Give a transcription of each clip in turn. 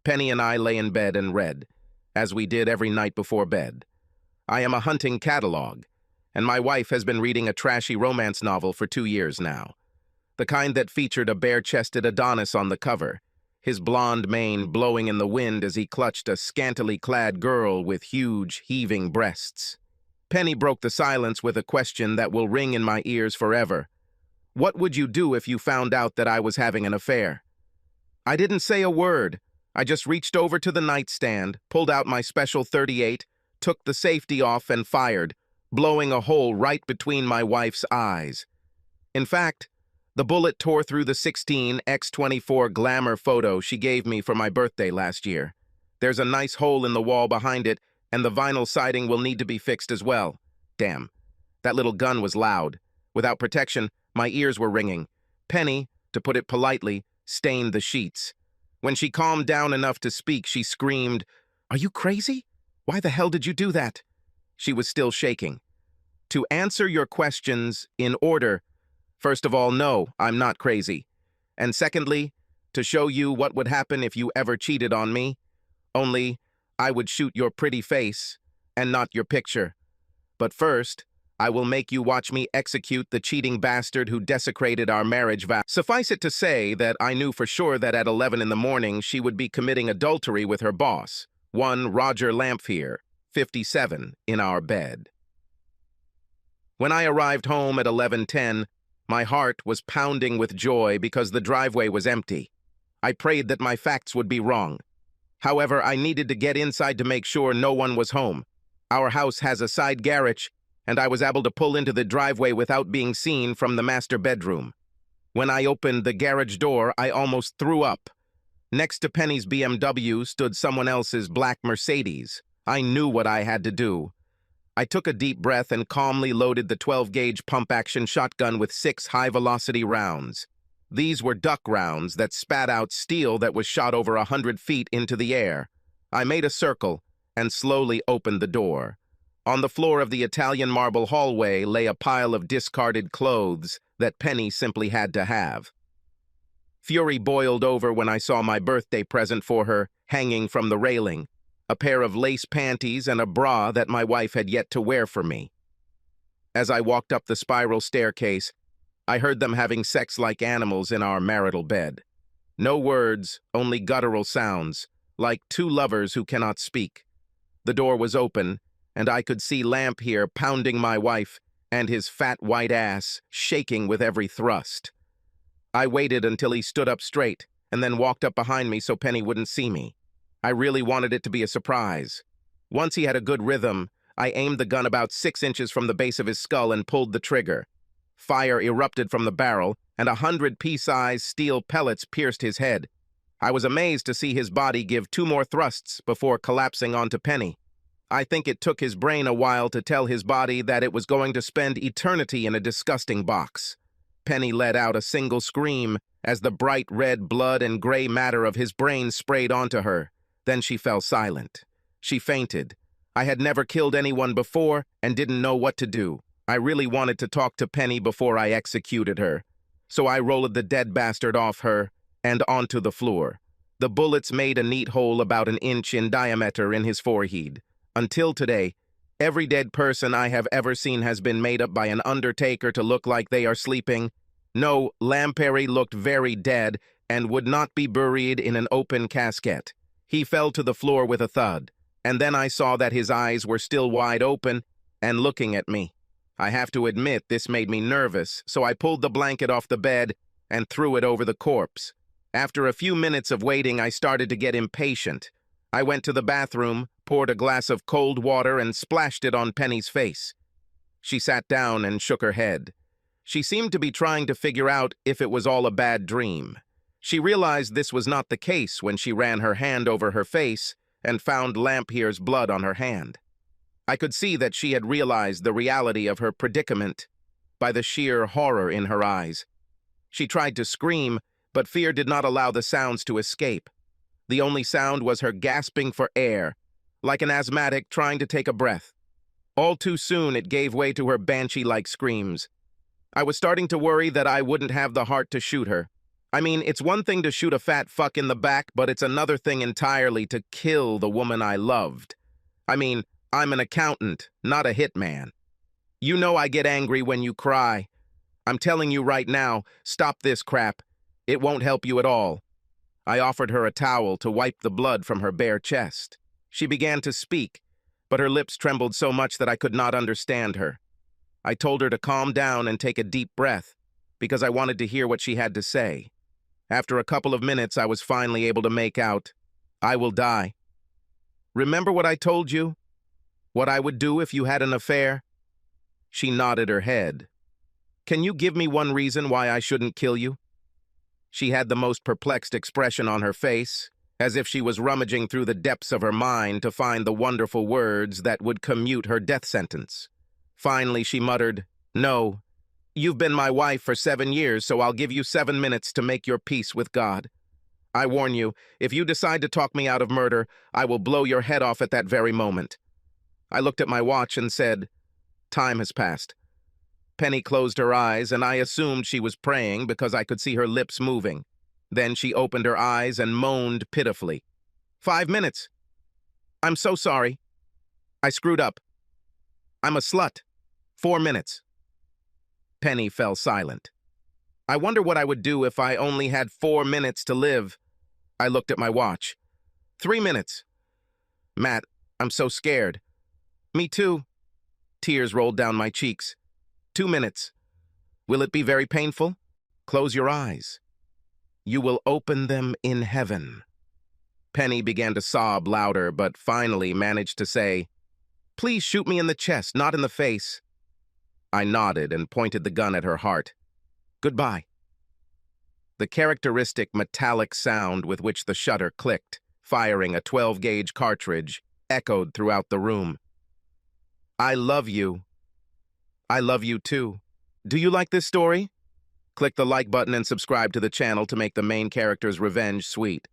Penny and I lay in bed and read, as we did every night before bed. I am a hunting catalog, and my wife has been reading a trashy romance novel for 2 years now. The kind that featured a bare-chested Adonis on the cover, his blonde mane blowing in the wind as he clutched a scantily clad girl with huge, heaving breasts. Penny broke the silence with a question that will ring in my ears forever. What would you do if you found out that I was having an affair? I didn't say a word. I just reached over to the nightstand, pulled out my special .38, took the safety off and fired, blowing a hole right between my wife's eyes. In fact, the bullet tore through the 16x24 glamour photo she gave me for my birthday last year. There's a nice hole in the wall behind it, and the vinyl siding will need to be fixed as well. Damn, that little gun was loud. Without protection, my ears were ringing. Penny, to put it politely, stained the sheets. When she calmed down enough to speak, she screamed, "Are you crazy? Why the hell did you do that?" She was still shaking. To answer your questions in order, first of all, no, I'm not crazy. And secondly, to show you what would happen if you ever cheated on me, only I would shoot your pretty face and not your picture. But first, I will make you watch me execute the cheating bastard who desecrated our marriage vow. Suffice it to say that I knew for sure that at 11 in the morning she would be committing adultery with her boss, one Roger Lamphere, 57, in our bed. When I arrived home at 11:10, my heart was pounding with joy because the driveway was empty. I prayed that my facts would be wrong. However, I needed to get inside to make sure no one was home. Our house has a side garage, and I was able to pull into the driveway without being seen from the master bedroom. When I opened the garage door, I almost threw up. Next to Penny's BMW stood someone else's black Mercedes. I knew what I had to do. I took a deep breath and calmly loaded the 12-gauge pump-action shotgun with 6 high-velocity rounds. These were duck rounds that spat out steel that was shot over 100 feet into the air. I made a circle and slowly opened the door. On the floor of the Italian marble hallway lay a pile of discarded clothes that Penny simply had to have. Fury boiled over when I saw my birthday present for her hanging from the railing, a pair of lace panties and a bra that my wife had yet to wear for me. As I walked up the spiral staircase, I heard them having sex like animals in our marital bed. No words, only guttural sounds, like two lovers who cannot speak. The door was open, and I could see Lamphere pounding my wife and his fat white ass shaking with every thrust. I waited until he stood up straight and then walked up behind me so Penny wouldn't see me. I really wanted it to be a surprise. Once he had a good rhythm, I aimed the gun about 6 inches from the base of his skull and pulled the trigger. Fire erupted from the barrel, and 100 pea-sized steel pellets pierced his head. I was amazed to see his body give 2 more thrusts before collapsing onto Penny. I think it took his brain a while to tell his body that it was going to spend eternity in a disgusting box. Penny let out a single scream as the bright red blood and gray matter of his brain sprayed onto her. Then she fell silent. She fainted. I had never killed anyone before and didn't know what to do. I really wanted to talk to Penny before I executed her. So I rolled the dead bastard off her and onto the floor. The bullets made a neat hole about 1 inch in diameter in his forehead. Until today, every dead person I have ever seen has been made up by an undertaker to look like they are sleeping. No, Lamphere looked very dead and would not be buried in an open casket. He fell to the floor with a thud, and then I saw that his eyes were still wide open and looking at me. I have to admit this made me nervous, so I pulled the blanket off the bed and threw it over the corpse. After a few minutes of waiting, I started to get impatient. I went to the bathroom, poured a glass of cold water, and splashed it on Penny's face. She sat down and shook her head. She seemed to be trying to figure out if it was all a bad dream. She realized this was not the case when she ran her hand over her face and found Lamphere's blood on her hand. I could see that she had realized the reality of her predicament by the sheer horror in her eyes. She tried to scream, but fear did not allow the sounds to escape. The only sound was her gasping for air, like an asthmatic trying to take a breath. All too soon, it gave way to her banshee-like screams. I was starting to worry that I wouldn't have the heart to shoot her. I mean, it's one thing to shoot a fat fuck in the back, but it's another thing entirely to kill the woman I loved. I mean, I'm an accountant, not a hitman. You know I get angry when you cry. I'm telling you right now, stop this crap. It won't help you at all. I offered her a towel to wipe the blood from her bare chest. She began to speak, but her lips trembled so much that I could not understand her. I told her to calm down and take a deep breath, because I wanted to hear what she had to say. After a couple of minutes, I was finally able to make out, "I will die. Remember what I told you? What I would do if you had an affair?" She nodded her head. "Can you give me one reason why I shouldn't kill you?" She had the most perplexed expression on her face, as if she was rummaging through the depths of her mind to find the wonderful words that would commute her death sentence. Finally, she muttered, "No. You've been my wife for 7 years, so I'll give you 7 minutes to make your peace with God. I warn you, if you decide to talk me out of murder, I will blow your head off at that very moment." I looked at my watch and said, "Time has passed." Penny closed her eyes, and I assumed she was praying because I could see her lips moving. Then she opened her eyes and moaned pitifully. 5 minutes. I'm so sorry. I screwed up. I'm a slut. 4 minutes. Penny fell silent. I wonder what I would do if I only had 4 minutes to live. I looked at my watch. 3 minutes. Matt, I'm so scared. Me too. Tears rolled down my cheeks. 2 minutes. Will it be very painful? Close your eyes. You will open them in heaven. Penny began to sob louder, but finally managed to say, "Please shoot me in the chest, not in the face." I nodded and pointed the gun at her heart. "Goodbye." The characteristic metallic sound with which the shutter clicked, firing a 12-gauge cartridge, echoed throughout the room. I love you. I love you too. Do you like this story? Click the like button and subscribe to the channel to make the main character's revenge sweet.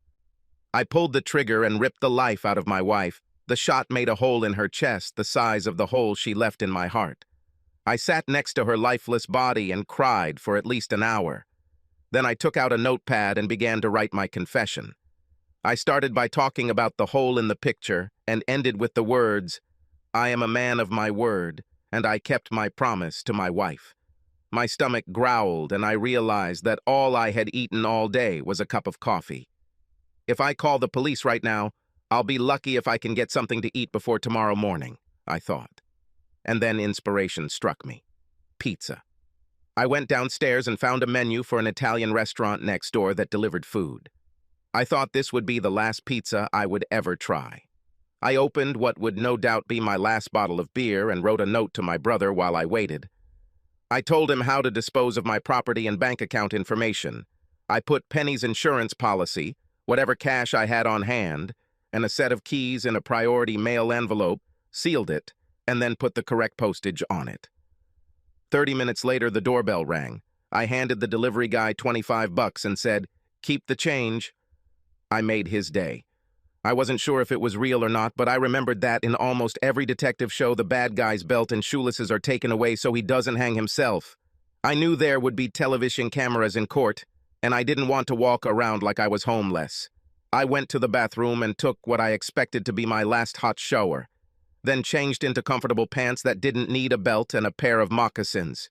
I pulled the trigger and ripped the life out of my wife. The shot made a hole in her chest, the size of the hole she left in my heart. I sat next to her lifeless body and cried for at least an hour. Then I took out a notepad and began to write my confession. I started by talking about the hole in the picture and ended with the words, "I am a man of my word, and I kept my promise to my wife." My stomach growled, and I realized that all I had eaten all day was a cup of coffee. If I call the police right now, I'll be lucky if I can get something to eat before tomorrow morning, I thought. And then inspiration struck me. Pizza. I went downstairs and found a menu for an Italian restaurant next door that delivered food. I thought this would be the last pizza I would ever try. I opened what would no doubt be my last bottle of beer and wrote a note to my brother while I waited. I told him how to dispose of my property and bank account information. I put Penny's insurance policy, whatever cash I had on hand, and a set of keys in a priority mail envelope, sealed it, and then put the correct postage on it. 30 minutes later, the doorbell rang. I handed the delivery guy $25 and said, "Keep the change." I made his day. I wasn't sure if it was real or not, but I remembered that in almost every detective show, the bad guy's belt and shoelaces are taken away so he doesn't hang himself. I knew there would be television cameras in court, and I didn't want to walk around like I was homeless. I went to the bathroom and took what I expected to be my last hot shower, then changed into comfortable pants that didn't need a belt and a pair of moccasins.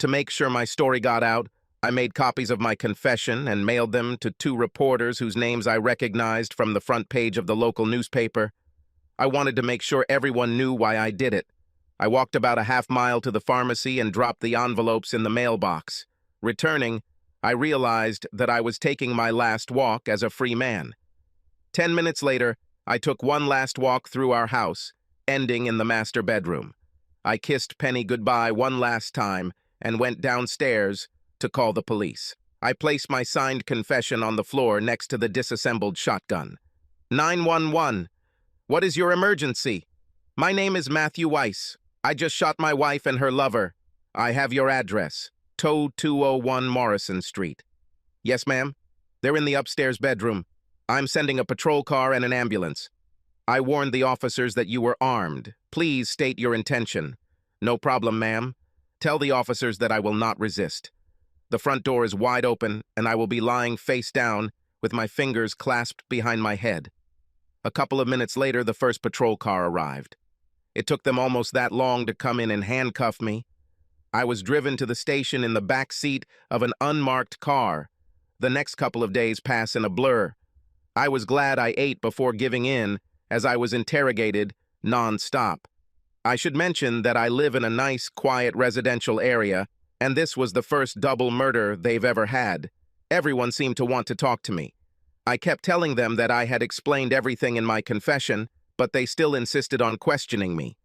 To make sure my story got out, I made copies of my confession and mailed them to 2 reporters whose names I recognized from the front page of the local newspaper. I wanted to make sure everyone knew why I did it. I walked about a half-mile to the pharmacy and dropped the envelopes in the mailbox. Returning, I realized that I was taking my last walk as a free man. 10 minutes later, I took one last walk through our house, ending in the master bedroom. I kissed Penny goodbye one last time and went downstairs to call the police. I placed my signed confession on the floor next to the disassembled shotgun. 911. What is your emergency? My name is Matthew Weiss. I just shot my wife and her lover. I have your address. Toad 201 Morrison Street. Yes, ma'am. They're in the upstairs bedroom. I'm sending a patrol car and an ambulance. I warned the officers that you were armed. Please state your intention. No problem, ma'am. Tell the officers that I will not resist. The front door is wide open, and I will be lying face down with my fingers clasped behind my head. A couple of minutes later, the first patrol car arrived. It took them almost that long to come in and handcuff me. I was driven to the station in the back seat of an unmarked car. The next couple of days pass in a blur. I was glad I ate before giving in, as I was interrogated non-stop. I should mention that I live in a nice, quiet residential area, and this was the first double murder they've ever had. Everyone seemed to want to talk to me. I kept telling them that I had explained everything in my confession, but they still insisted on questioning me.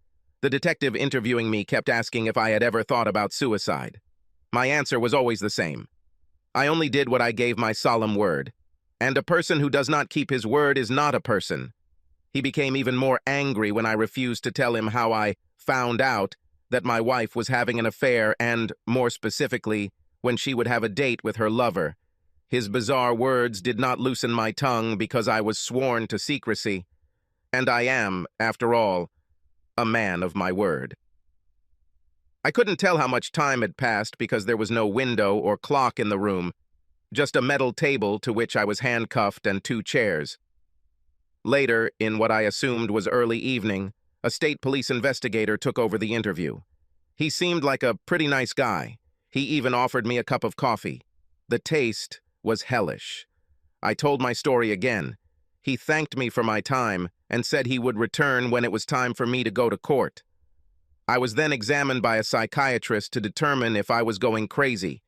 The detective interviewing me kept asking if I had ever thought about suicide. My answer was always the same. I only did what I gave my solemn word. And a person who does not keep his word is not a person. He became even more angry when I refused to tell him how I found out that my wife was having an affair and, more specifically, when she would have a date with her lover. His bizarre words did not loosen my tongue because I was sworn to secrecy. And I am, after all, a man of my word. I couldn't tell how much time had passed because there was no window or clock in the room, just a metal table to which I was handcuffed and 2 chairs. Later, in what I assumed was early evening, a state police investigator took over the interview. He seemed like a pretty nice guy. He even offered me a cup of coffee. The taste was hellish. I told my story again. He thanked me for my time and said he would return when it was time for me to go to court. I was then examined by a psychiatrist to determine if I was going crazy.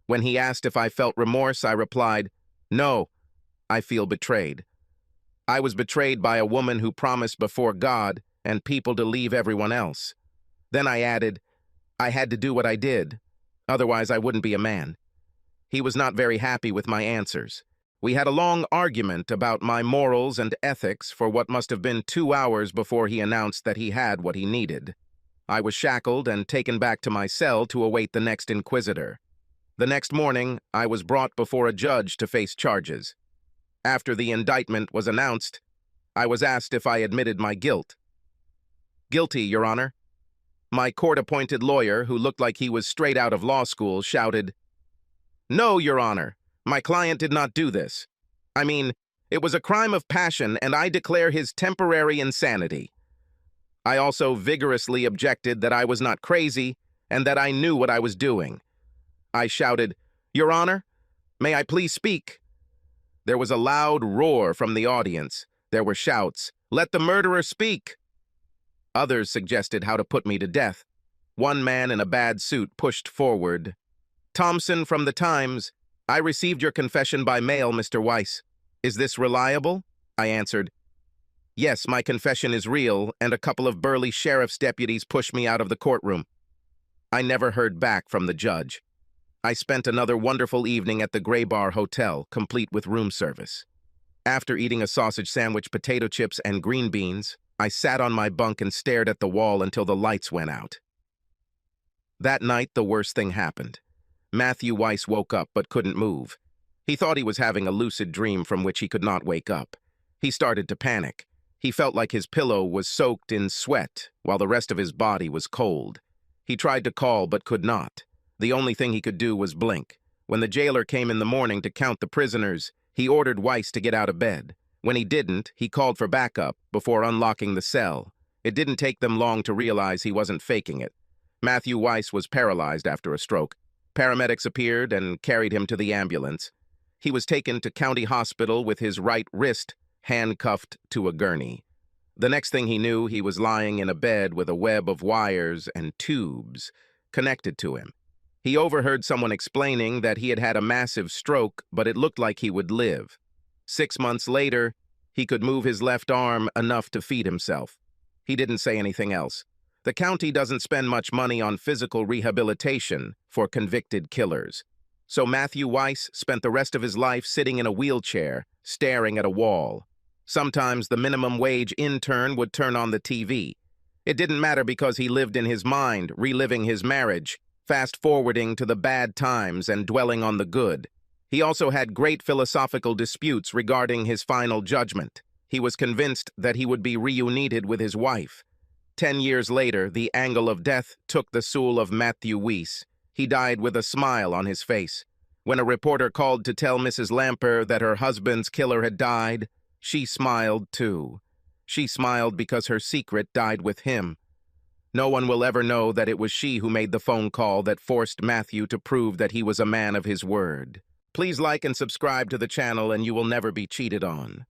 When he asked if I felt remorse, I replied, "No, I feel betrayed." I was betrayed by a woman who promised before God and people to leave everyone else. Then I added, I had to do what I did, otherwise I wouldn't be a man. He was not very happy with my answers. We had a long argument about my morals and ethics for what must have been 2 hours before he announced that he had what he needed. I was shackled and taken back to my cell to await the next inquisitor. The next morning, I was brought before a judge to face charges. After the indictment was announced, I was asked if I admitted my guilt. "Guilty, Your Honor." My court-appointed lawyer, who looked like he was straight out of law school, shouted, "No, Your Honor, my client did not do this. I mean, it was a crime of passion, and I declare his temporary insanity." I also vigorously objected that I was not crazy and that I knew what I was doing. I shouted, "Your Honor, may I please speak?" There was a loud roar from the audience. There were shouts, "Let the murderer speak!" Others suggested how to put me to death. One man in a bad suit pushed forward. "Thompson from the Times, I received your confession by mail, Mr. Weiss. Is this reliable?" I answered, "Yes, my confession is real," and a couple of burly sheriff's deputies pushed me out of the courtroom. I never heard back from the judge. I spent another wonderful evening at the Gray Bar Hotel, complete with room service. After eating a sausage sandwich, potato chips, and green beans, I sat on my bunk and stared at the wall until the lights went out. That night, the worst thing happened. Matthew Weiss woke up but couldn't move. He thought he was having a lucid dream from which he could not wake up. He started to panic. He felt like his pillow was soaked in sweat while the rest of his body was cold. He tried to call but could not. The only thing he could do was blink. When the jailer came in the morning to count the prisoners, he ordered Weiss to get out of bed. When he didn't, he called for backup before unlocking the cell. It didn't take them long to realize he wasn't faking it. Matthew Weiss was paralyzed after a stroke. Paramedics appeared and carried him to the ambulance. He was taken to County Hospital with his right wrist handcuffed to a gurney. The next thing he knew, he was lying in a bed with a web of wires and tubes connected to him. He overheard someone explaining that he had had a massive stroke, but it looked like he would live. 6 months later, he could move his left arm enough to feed himself. He didn't say anything else. The county doesn't spend much money on physical rehabilitation for convicted killers. So Matthew Weiss spent the rest of his life sitting in a wheelchair, staring at a wall. Sometimes the minimum wage intern would turn on the TV. It didn't matter because he lived in his mind, reliving his marriage, fast-forwarding to the bad times and dwelling on the good. He also had great philosophical disputes regarding his final judgment. He was convinced that he would be reunited with his wife. 10 years later, the angle of death took the soul of Matthew Weiss. He died with a smile on his face. When a reporter called to tell Mrs. Lamper that her husband's killer had died, she smiled too. She smiled because her secret died with him. No one will ever know that it was she who made the phone call that forced Matthew to prove that he was a man of his word. Please like and subscribe to the channel and you will never be cheated on.